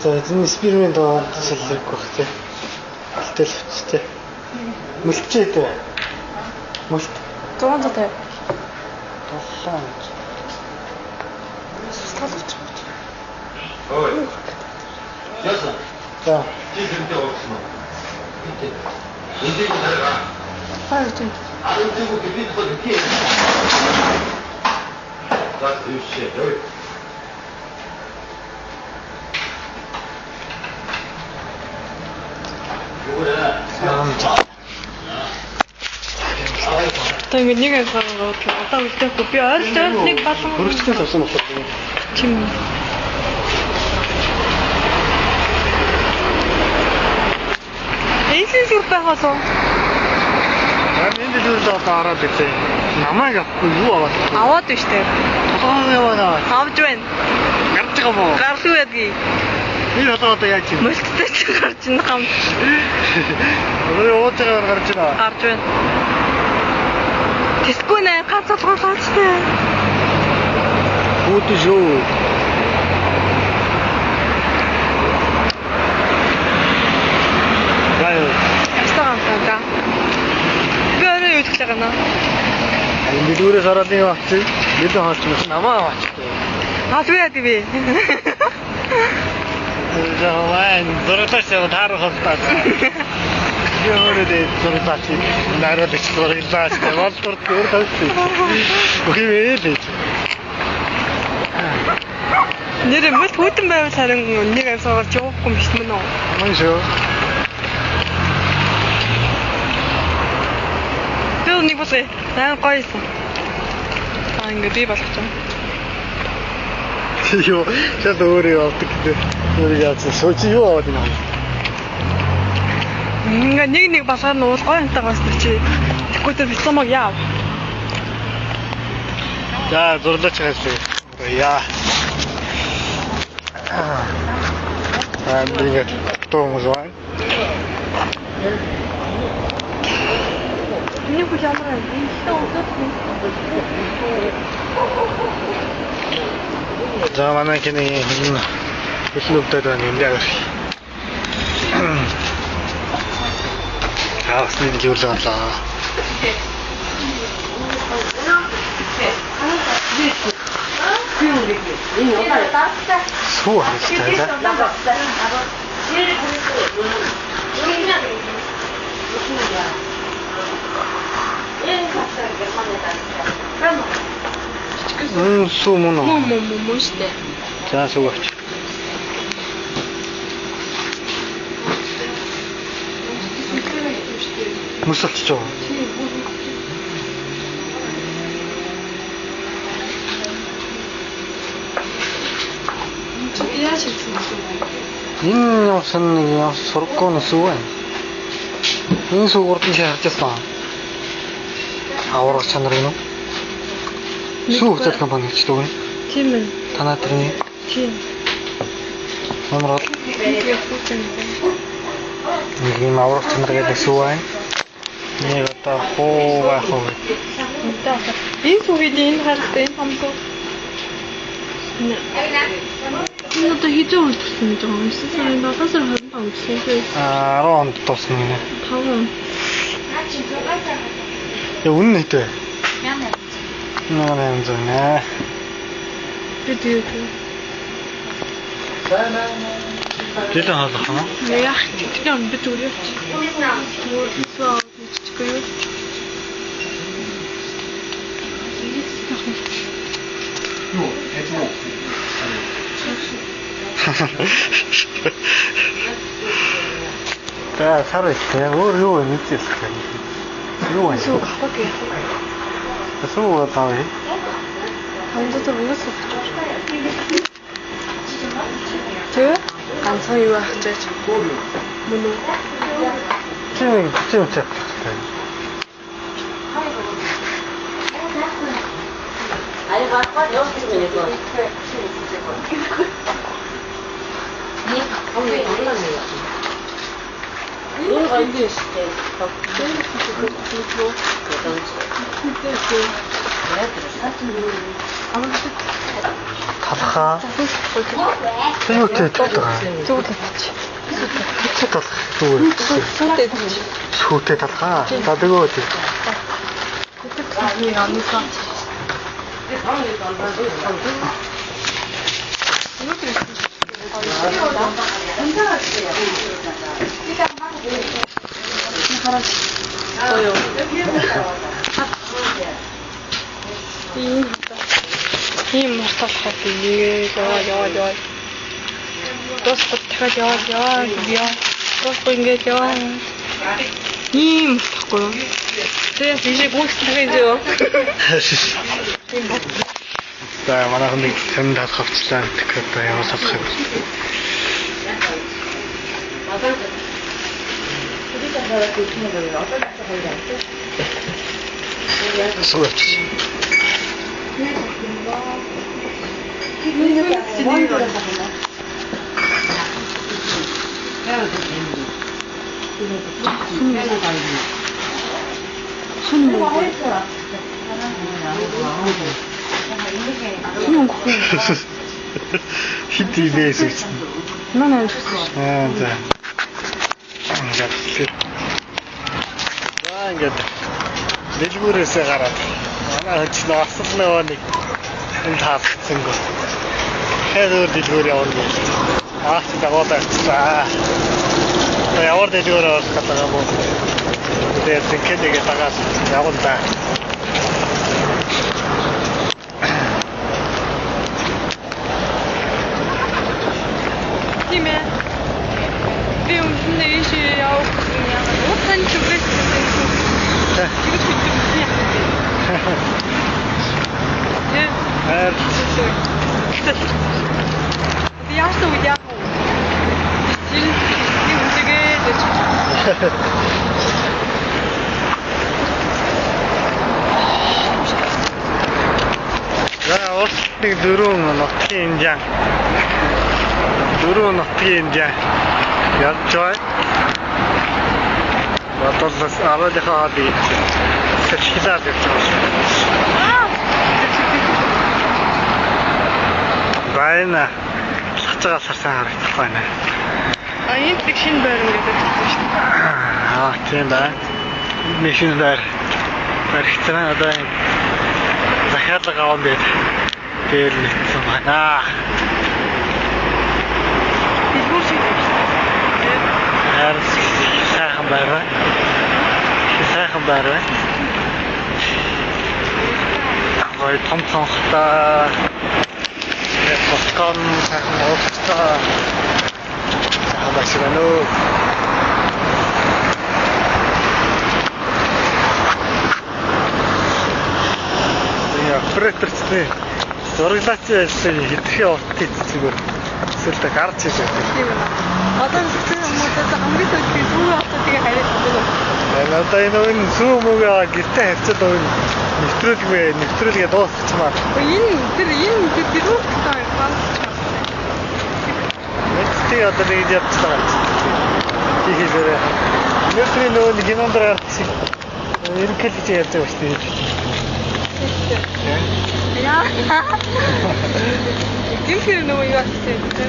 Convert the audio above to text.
За энэ спирмент солирох гэх тээ. Тэл хүчтэй. Мөлчээ дээ. Мөлт 150. Толлоо. Сталч. Ой. Яасан? За. Чи зэнтэй орсон уу? Битээ. Эндийг хараа. Хайртай. Эндийг бид хол тий. Зас өвшээ. Ой. Тэг нэг агаараа одоо үлдээхгүй би ойролцоогоор нэг балан Хөрөгчтэй тавсан болохоор чим. Эйсэн сүр байхаа лу. энэ дэлгүүр одоо ороод ирлээ. Намайг авахгүй юу аваад? Аваад биш тэг. Толгоо яваа. Авж байна. Гарч байгаа мó. Гарлуу ядги. Би одоо яаж юм? Мөлттэй ч гарч ин хам. Одоо яваад байгаа гарч байна. Гарч байна. Тэсгүй нэ ганцолгоолооч тээ. Үүд шүү. Гайо. Ястагаантаа. Гэрээ юу гэж байгаа наа. Энэ дэлгүүрээс ороод нэг авчих. Бид хаалч намаа авчихгүй. Хасгүй яа тий. Жаван дөрөвтөөс таарах хостаа. Яорээ дөрөвтөөс нараад эксплорилаас болтор төртөөс. Үгүй ээ. Нэр мөлт хүтэн байвал харин нэг авсаагаар ч явахгүй юм шиг мөн үү? Мөн шүү. Тэр нэг босээ. Аа гоёсон. Аа ингэ би болох юм. Юу, чад өөрөө авдаг гэдэг. Өөрөө яасан сууч юу аваад байна. Ингээ нэг басаар нь уул гоё хантагаас чи. Тэгэхгүй тэр бицамаг яав. За зурлаач хаалаа. Яа. Нэг том зуан. Нэг хүн ямар юм. За манай киний хэлнүүдтэй байна юм яг. Хаасныг юулаалаа. Суу хастай да. Суу мөн үү? Мөн штэ. За суугач. Мусалч жоо. Яаж хийсэн бэ? Энэ явсан нэг яв сургууны сүү байна. Энэ сүүгурд нь харжсан. Аврах чанар гэнэ. Сүү хөтөл компани ч дүүн. Тийм ээ. Танаа тэрний. Тийм. Номер бол нэг юм аврах чанар гэдэг сүү байна. Нэг одоо хоо байх уу. Энэ сүүгийн энэ хартай энэ хамсуу. Энэ одоо хизээ үлдсэн гэж байгаа юм. 9 сарын 7 сар 25 үлдсэн. 10 онд тусна гинэ. 5 он. Яа үнэн хэвтэй. Наа нэ. Бид Дэлэн хаалах юм уу? яах тийм бид зүгээр явчих. Юу мэдчихгүй юу? Юу, хэвээ. За сар ихтэй өөр юу вэ мэдчихсэн. Юу вэ? Сүү хапаг яах вэ? Сүү тав. Хамдаа өгөөс өгч. Тэ? Ганцхан юу ах гэж. Мөн үү? Чим. 아니 맞아 여기 있는 거. 네, 거기 올라가요. 이거 이제 시대. 다 талхаа. Юу тэтгэлээ. Зүгээр татчих. Тэтгэл зүгээр. Сүүтэй татчих. Шүүтэй талхаа. За дэгөө тий. Тэтгэл амнисаа. Ийм марталхаад яа. Просто дахиад яа. Просто ингэж яа. Ийм мартахгүй. Тэгээд ийшээ гүйцэтгэж юу. За манайх нэг тань талх авчлаа. Тэгэхээр одоо яваад талах юм. Сууч. Хит ивэс үст. Наа. За. Ингээд дэлгүүрээсээ гараад манай ч асал нэг энэ таацсан гоо. Хэдүүр дэлгүүр явна гэж. Аач дагуулаа авчихлаа. Явар дэлгүүр орох гэдэг юм уу? Тэгээд зинхэнэгээ дагаад явуулаа. Тийм ээ. Би өмнө ийшээ явах юм. Уутан чүгээс тэгэж хэлдэг юм. Би яасан үед яах вэ? Тийм үсгээд. За уртыг 4 нутгийн инжан. 4 нутгийн инжан. Явж бай. Баталс араадахаа ди. Сэрхилаад явж байгаа. Байна. Цацгаа сарсан харагдах байна. Энд нэг шинэ байр ингээд байна шүү дээ. Тийм байна. Машин байр. Баригцсан одоо захиалга аваад дээр нэгсэн байна. Дэлгүүр шиг байна. Сайхан байр байна. Сайхан байр байна. Гой том хата. Боскон сайхан уусаа. Хабашгано. Операторчны зураглаач байсан хэдхэн утгыг зүгээр эсвэл гарч ирсэн. Тийм байна. Одоо зөвхөн хүмүүсээс хамгийн төлөвлөсөн зүүн автодыг хараад байна. Одоо энэ зүүн мөгээ гэртээ харьцаад нэвтрүүлгээ дуусчихмаар. Энэ дөрөв тань байна. Мэдээ одоо нэг явцлаа. Хийхээрээ. Нэвтрээ нөгөө гинондөр гарчих. Ерөнхийдөө чи ярьж байгаа шүү дээ. Яа. Гинхэр нөгөө юу асуусан бэ?